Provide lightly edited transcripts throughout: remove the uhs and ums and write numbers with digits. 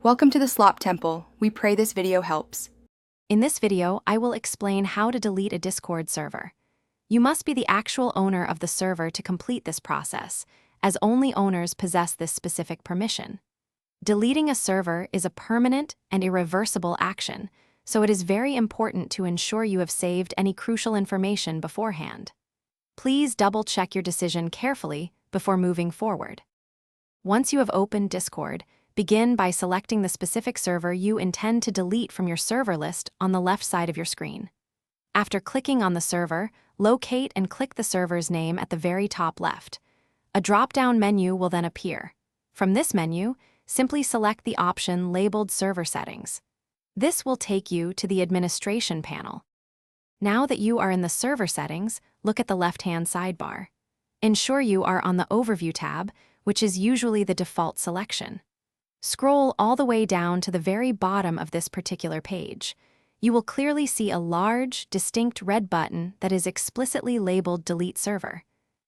Welcome to the Slop Temple. We pray this video helps. In this video, I will explain how to delete a Discord server. You must be the actual owner of the server to complete this process, as only owners possess this specific permission. Deleting a server is a permanent and irreversible action, so it is very important to ensure you have saved any crucial information beforehand. Please double-check your decision carefully before moving forward. Once you have opened Discord, begin by selecting the specific server you intend to delete from your server list on the left side of your screen. After clicking on the server, locate and click the server's name at the very top left. A drop-down menu will then appear. From this menu, simply select the option labeled Server Settings. This will take you to the Administration panel. Now that you are in the Server Settings, look at the left-hand sidebar. Ensure you are on the Overview tab, which is usually the default selection. Scroll all the way down to the very bottom of this particular page. You will clearly see a large, distinct red button that is explicitly labeled Delete Server.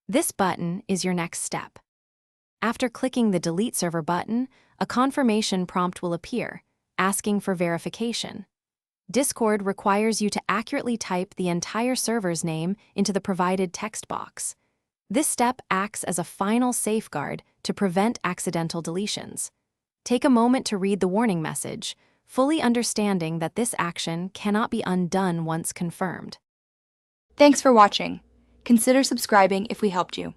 This button is your next step. After clicking the Delete Server button, a confirmation prompt will appear, asking for verification. Discord requires you to accurately type the entire server's name into the provided text box. This step acts as a final safeguard to prevent accidental deletions. Take a moment to read the warning message, fully understanding that this action cannot be undone once confirmed. Thanks for watching. Consider subscribing if we helped you.